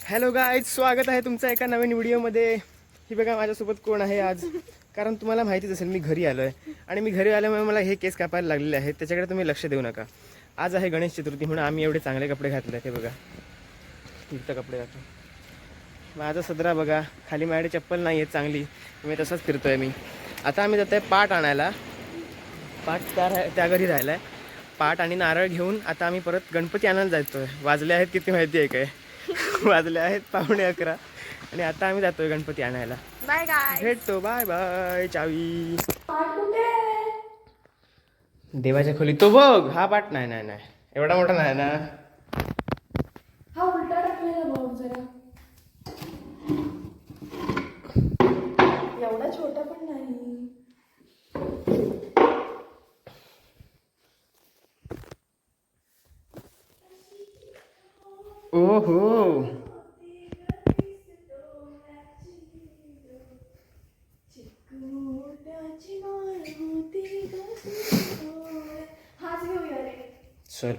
Hello guys, स्वागत आहे तुमचं एका नवीन व्हिडिओमध्ये. ही बघा माझ्यासोबत कोण आहे आज. कारण तुम्हाला माहितीच असेल मी घरी आलो आहे आणि मी घरी आल्यामुळे मला हे केस कापायला लागलेले आहेत. त्याच्याकडे तुम्ही लक्ष देऊ नका. आज आहे गणेश चतुर्थी म्हणून आम्ही एवढे चांगले कपडे घातले. हे बघा इथं कपडे घातले. माझा सदरा बघा, खाली माझ्याकडे चप्पल नाही आहे चांगली, मी तसंच फिरतो आहे. मी आता आम्ही जातो आहे पाट आणायला. पाट त्या घरी राहिला आहे. पाट आणि नारळ घेऊन आता आम्ही परत गणपती आणायला जातो आहे. वाजले आहेत किती माहिती आहे काय? वाजले आहेत 11:15 आणि आता आम्ही जातोय गणपती आणायला. बाय गाय, भेटतो. Bye bye. चावी देवाच्या खोली. तो बघ, हा पाट नाही नाही नाही एवढा मोठा नाही ना. हा उलटा टाकलेला बघ जरा, एवढा छोटा पण नाही. ओहो, चल.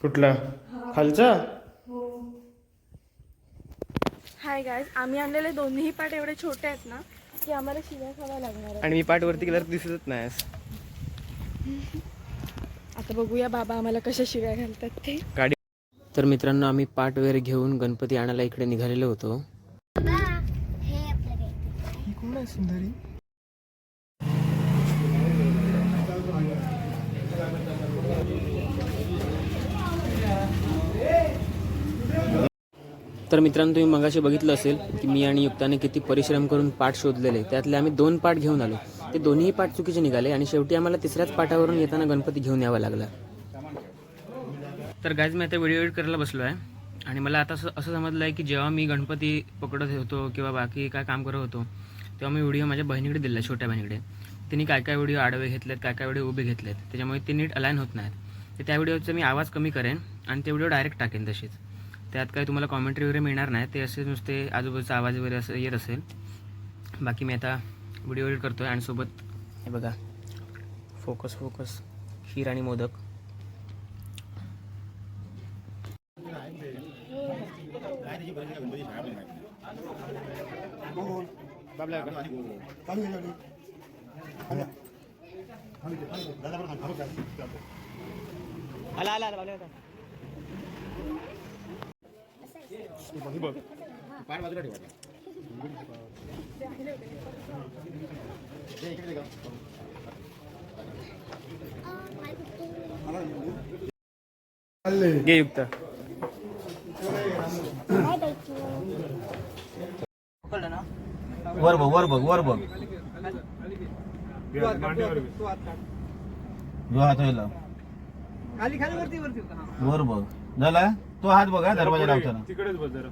कुठला खालचा? हाय गाईज, आम्ही आणलेले दोन्ही पाट एवढे छोटे आहेत ना की आम्हाला शिव्या खावा लागणार आहे. आणि मी पाट वरती गेल्यावर दिसतच नाही. आता बघूया बाबा आम्हाला कशा शिव्या घालतात ते. गाडी. तर मित्रांनो, आम्ही पाट वगैरे घेऊन गणपती आणायला इकडे निघालेलो होतो. कोण आहे सुंदरी? तर मित्रांनो, तुम्ही मगाशी बघितलं असेल की मी आणि युक्ताने किती परिश्रम करून पाठ शोधलेले. त्यातले आम्ही 2 पाठ घेऊन आलो. ते दोन्ही पाठ चुकीचे निघाले आणि शेवटी आम्हाला तिसऱ्याच पाठावरून येताना गणपती घेऊन यावा लागला. तर गाईज, मी आता व्हिडिओ एडिट करायला बसलो आहे आणि मला आता असं समजलं आहे की जेव्हा मी गणपती पकडत होतो किंवा बाकी काय काम करत होतो तेव्हा मी व्हिडिओ माझ्या बहिणीकडे दिला, छोट्या बहिणीकडे. तिने काय काय व्हिडिओ आडवे घेतलेत, काय काय व्हिडिओ उभे घेतलेत, त्याच्यामुळे ते नीट अलाईन होत नाहीत. तर त्या व्हिडिओचा मी आवाज कमी करेन आणि ते व्हिडिओ डायरेक्ट टाकेन तशीच. त्यात काही तुम्हाला कॉमेंट्री वगैरे मिळणार नाही. ते असे नुसते आजूबाजूचा आवाज वगैरे असं येत असेल. बाकी मी आता व्हिडिओ एडिट करतो आहे आणि सोबत हे बघा, फोकस फोकस, खीर आणि मोदक. आला आला आला. पाठ बाजूला ठेवा. घे युक्त. वर बघ, वर बघ, वर बघ. जो हात होईल खाली खाली वरती वरती वर बघ. झाला तो हात बघा दरवाजा लावताना. तिकडेच बघ जरा.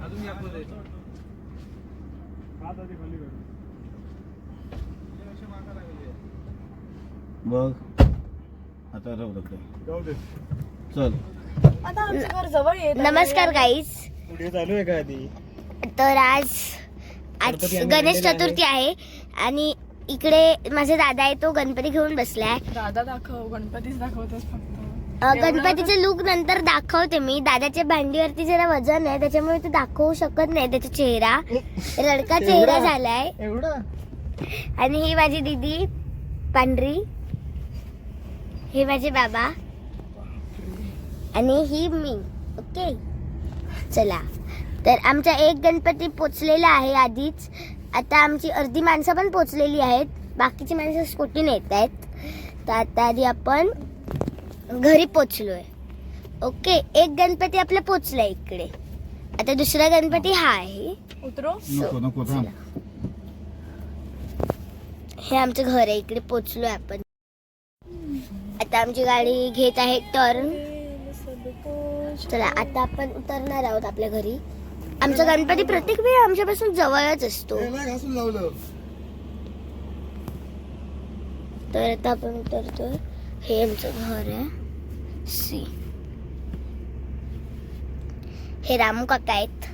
अजून या मध्ये हात आधी खाली कर. बघ आता राहू दे. जाऊ दे. चल. आता आमचं घर जवळ येत. नमस्कार गाईज. व्हिडिओ चालू आहे का आधी? तर आज गणेश चतुर्थी आहे आणि इकडे माझा दादा आहे, तो गणपती घेऊन बसलाय. दादा दाखव, गणपतीच दाखवतोस फक्त. गणपतीचे लुक नंतर दाखवते मी. दादाच्या भांडीवरती जरा वजन आहे त्याच्यामुळे ते दाखवू शकत नाही त्याचा चेहरा. रडका चेहरा झालाय. आणि ही माझी दीदी पांढरी, हे माझे बाबा आणि ही मी. ओके, चला. तर आमचा एक गणपती पोचलेला आहे आधीच. आता आमची अर्धी माणसं पण पोचलेली आहेत, बाकीची माणसं स्कूटीने येत आहेत. तर आता आधी आपण घरी पोचलोय. ओके, एक गणपती आपला पोचलाय इकडे. आता दुसरा गणपती हा आहे. उतरो. नको नको थांब. हे आमचं घर आहे, इकडे पोचलोय आपण. आता आमची गाडी घेत आहे टर्न. चला, आता आपण उतरणार आहोत आपल्या घरी. आमचा गणपती प्रत्येक वेळी आमच्यापासून जवळच असतो. तर आता आपण उतरतोय. हे आमचं घर आहे. सी, हे रामू काका आहेत.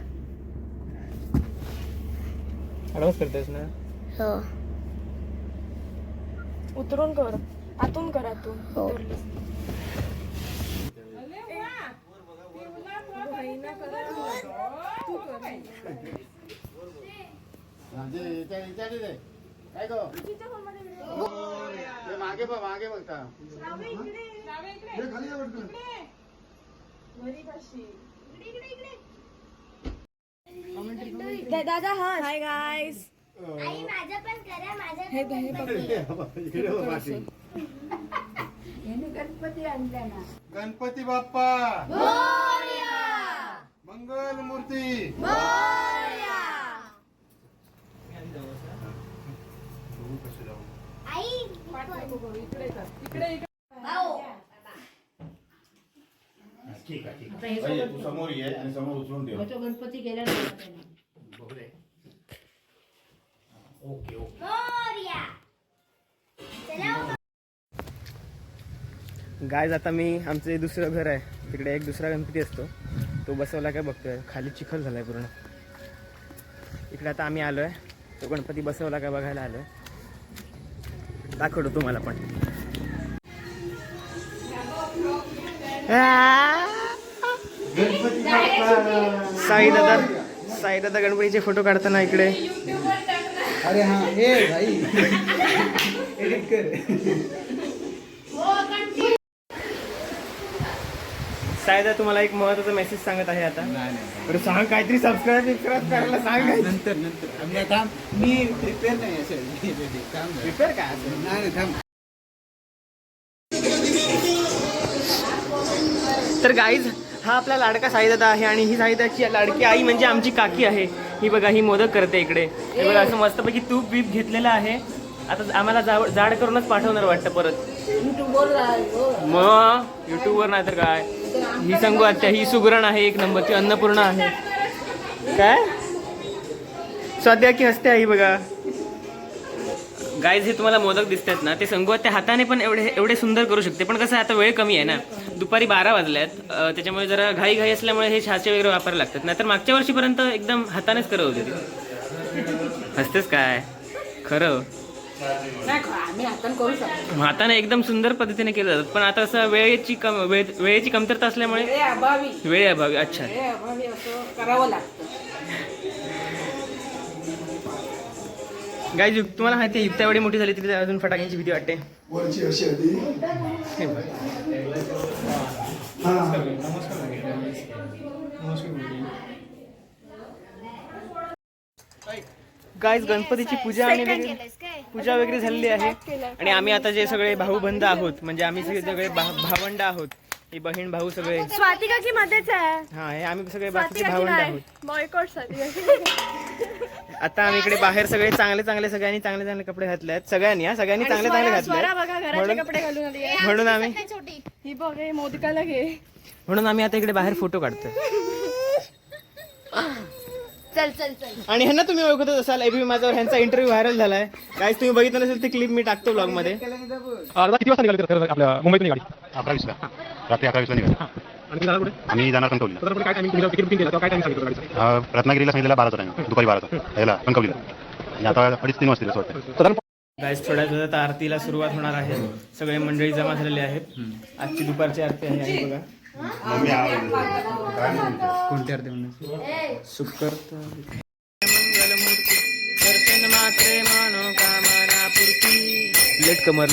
ऍडव्हान्स करतेस ना? हो उतरून कर, आतून कर, आतून. हो. काय गो मागे बघ मागे बघता दादा हा हाय गाईस आई माझं पण करा माझं हे गणपती बाप्पा मंगल मूर्ती. आई ठीक आहे ठीक आहे. तू समोर ये आणि समोर उचलून ठेव. गणपती गेला ओके ओके. मोरया चला गायज आता मी आमचं दुसरं घर आहे तिकडे एक दुसरा गणपती असतो तो बसवला काय बघतोय खाली चिखल झालाय पूर्ण. इकडे आता आम्ही आलोय तो गणपती बसवला काय बघायला आलोय दाखवतो तुम्हाला पण. साई दादा गणपतीचे फोटो काढताना इकडे. अरे हा हे भाई एडिट कर. सायदा तुम्हाला एक महत्वाचा मेसेज सांगत आहे आता. बरं सांग काहीतरी सबस्क्राईब करायला सांग. नंतर नंतर थांब मी प्रिपेअर नाही असेल. प्रिपेअर काय असेल नाही थांब. तर गाईज हा आपला लाडका साईदादा आहे आणि ही साईदाची लाडकी आई म्हणजे आमची काकी आहे. ही बघा ही मोदक करते इकडे. हे बघा असं मस्तपैकी तूप बीप घेतलेलं आहे. आता आम्हाला जाड करूनच पाठवणार वाटतं परत. मग युट्यूबवर नाही तर काय. ही संगू आत्या ही सुगरण आहे एक नंबरची अन्नपूर्णा आहे. काय सध्या की हसते आहे बघा. गाईज हे तुम्हाला मोदक दिसतात ना ते संगू आत्या हाताने पण एवढे सुंदर करू शकते. पण कसं आता वेळ कमी आहे ना दुपारी 12 वाजल्यात त्याच्यामुळे जरा घाई असल्यामुळे हे छाचे वगैरे वापरायला लागतात. नाहीतर मागच्या वर्षीपर्यंत एकदम हातानेच करत होते ते. हसतेच काय खरं आम्ही हाताने करू शकतो. हाताने एकदम सुंदर पद्धतीने केलं जातात. पण आता असं वेळेची कमतरता असल्यामुळे वेळे अभावी. अच्छा असं करावं लागतं. गाईज तुम्हाला माहिती आहे युक्ता एवढी मोठी झाली तरी अजून फटाक्यांची भीती वाटते. गाईज गणपतीची पूजा वगैरे झालेली आहे आणि आम्ही आता जे सगळे भाऊबंद आहोत म्हणजे आम्ही सगळे भावंड आहोत. ही बहीण भाऊ सगळे स्वाती काकी मध्येच आहे. हा हे आम्ही सगळे बाकीचे भावंड आहोत. बॉयकॉट स्वाती. आता आम्ही इकडे बाहेर सगळे चांगले सगळ्यांनी चांगले कपडे घातले आहेत. सगळ्यांनी चांगले घातले कपडे घालून आली आहे. म्हणून आम्ही ही बघ हे मोदकाला घे. म्हणून आम्ही आता इकडे बाहेर फोटो काढतोय. चल आणि ह्यांना तुम्ही ओळखतच असाल. एबी माझ्यावर ह्यांचा इंटरव्ह्यू व्हायरल झालाय. गाईज तुम्ही बघितलं नसेल ती क्लिप मी टाकतो ब्लॉग मध्ये. किती वाजता निघाली आपल्या मुंबईतून गाडी? 11:20 रात्री 11:20 निघाली. आम्ही जाणार कणकवलीला. काय टायमिंग तिकीट बुकिंग केलं काय टाइम सांगितलं? रत्नागिरीला सांगितलेला 12चा टाइम दुपारी 12चा याला कणकवलीला. आणि आता 2:30-3 वाजतील असं वाटतं. गाईज थोड्याच वेळात आरतीला सुरुवात होणार आहे. सगळे मंडळी जमा झालेले आहेत. आजची दुपारची आरती आहे आणि बघा कोणती अर्धी म्हणून सुखकर्ता मंगलमूर्ती दर्शन मात्रे मनोकामना पूर्ती. लेट कमर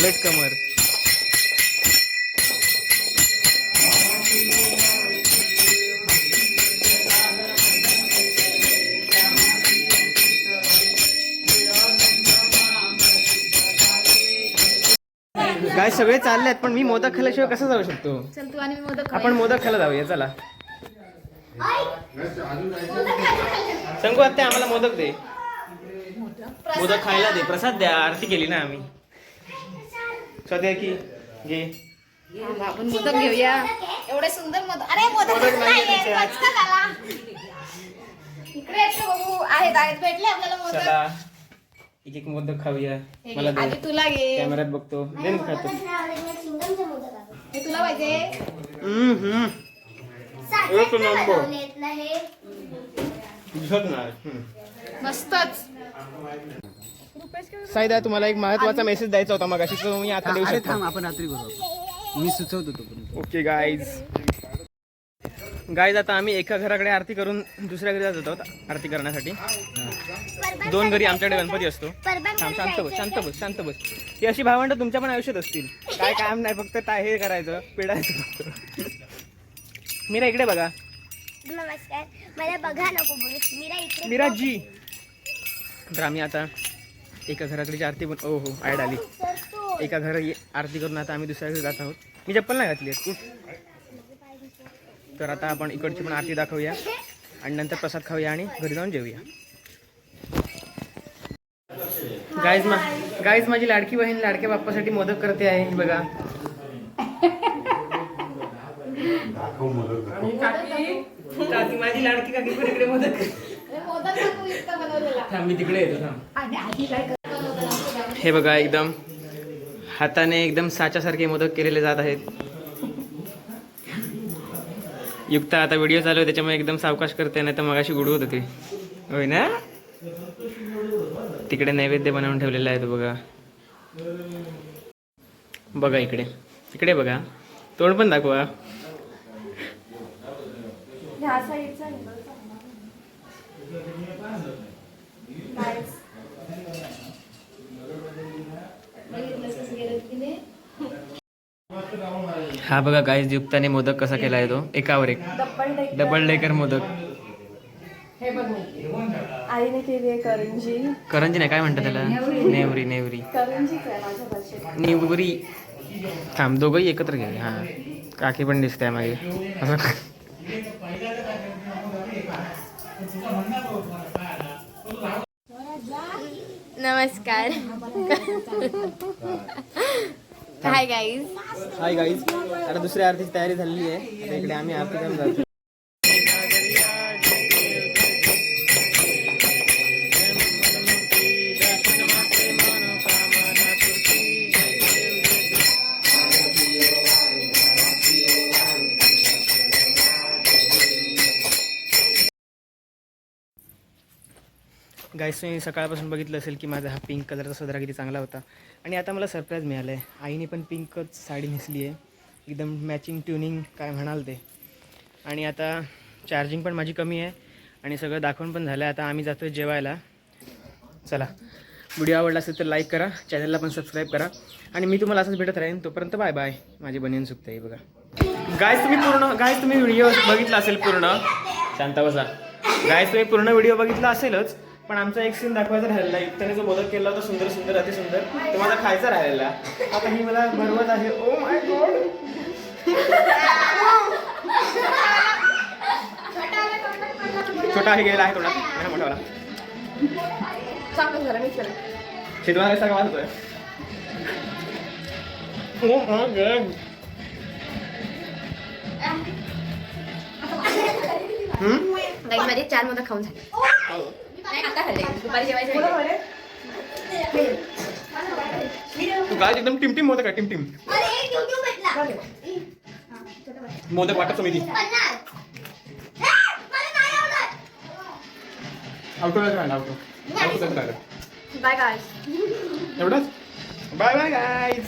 गाय सगळे चालले आहेत पण मी मोदक खाल्ल्याशिवाय कसं जाऊ शकतो. चल तू आणि मी मोदक आपण मोदक खायला जाऊया चला. संगू आत्या आम्हाला मोदक दे. मोदक खायला दे. प्रसाद द्या. आरती केली ना आम्ही. सध्या की घे. आपण मोदक घेऊया. एवढे सुंदर मोदक. अरे मोदक नाही इकडे आहेत भेटले आपल्याला मोदक. चला एक मोदक खाऊया. मला दे. आधी तुला घे. कॅमेऱ्यात बघतो. दे ना खातो. हे तुला पाहिजे. एक नंबर. दिसत नाही. मस्तच. साईदा तुम्हाला एक महत्वाचा मेसेज द्यायचा होता मगाशी तो मी आता देऊ शकतो. आपण रात्री करू. मी सुचवतो तो. ओके गाईज गाईज आता आम्ही एका घराकडे आरती करून दुसऱ्या घरी जात आहोत आरती करण्यासाठी. 2 घरी आमच्याकडे गणपती असतो. थांब, शांत बस शांत बस शांत बस. ही अशी भावंड तुमच्या पण आयुष्यात असतील. काय काम नाही, फक्त हे करायचं, पिडायचं फक्त. मीरा इकडे बघा. नमस्कार. मला बघा नको बोलू. मीरा इकडे. मीरा जी. तर आम्ही आता एका घराकडे आरती पण हो ॲड आली. एका घरी आरती करून आता आम्ही दुसऱ्या घरी जात आहोत. मी चप्पल नाही घातली आहे. तर आता आपण इकडची पण आरती दाखवूया आणि नंतर प्रसाद खाऊया आणि घरी जाऊन जेवूया. गाईज माझी लाडकी बहीण लाडक्या बाप्पासाठी मोदक करते आहे. बघा. काकी माझी लाडकी काकी पण इकडे मोदक. थांब, मी तिकडे येतो. थांब. हे बघा, एकदम हाताने एकदम साच्यासारखे मोदक केलेले जात आहेत. युक्ता आता व्हिडिओ चालू आहे त्याच्यामुळे एकदम सावकाश करते, नाही तर मगाशी गुडवत होती. होय ना. तिकडे नैवेद्य बनवून ठेवलेला आहे तो बघा. बघा इकडे इकडे बघा. तोंड पण दाखवा. ह्या साईडचा हा बघा गाईज, युक्ताने मोदक कसा केला आहे तो. एकावर एक डबल डेकर मोदक. हे बघ आईने केली आहे करंजी. करंजी नाही, काय म्हणतात त्याला. नेवरी करंजीच आहे माझ्या भाषेत. नेवरी. थांब, दोघंही एकत्र घ्या. हां, काकी पण दिसते मागे. नमस्कार. Hi guys. Hi guys. आता दुसऱ्या आरतीची तयारी झालेली आहे. आता इकडे आम्ही आरती करून जातो. गाईस, मी सकाळपासून बघितलं असेल की माझा हा पिंक कलरचा सदरा किती चांगला होता. आणि आता मला सरप्राईज मिळालं आहे. आईने पण पिंकच साडी नेसली आहे. एकदम मॅचिंग ट्युनिंग काय म्हणाल ते. आणि आता चार्जिंग पण माझी कमी आहे आणि सगळं दाखवून पण झालं आहे. आता आम्ही जातो जेवायला. चला, व्हिडिओ आवडला असेल तर लाईक करा, चॅनलला पण सबस्क्राईब करा आणि मी तुम्हाला असंच भेटत राहीन. तोपर्यंत बाय बाय. माझी बनीन सुकते बघा. गाईस तुम्ही व्हिडिओ बघितला असेल पूर्ण. शांत बसा. गाईस तुम्ही पूर्ण व्हिडिओ बघितला असेलच, पण आमचा एक सीन दाखवायचा राहिलेला. युक्ताने जो मोदक केला होता सुंदर सुंदर अतिसुंदर, तो माझा खायचा राहिलेला. आता ही मला भरवत आहे. Oh my God. छोटा आहे गेला आहे थोडा, मोठावाला शेतवाला सारखा वाजत होय. Oh my God. माझे 4 मोदक खाऊन झाले. नाही, आता खाल्ले. दुपारी जेवायचे. तू काय एकदम टिमटिम मोदक आहे. टिमटिम मोदक वाटत तुम्ही. Bye guys. एवढंच. Bye bye guys.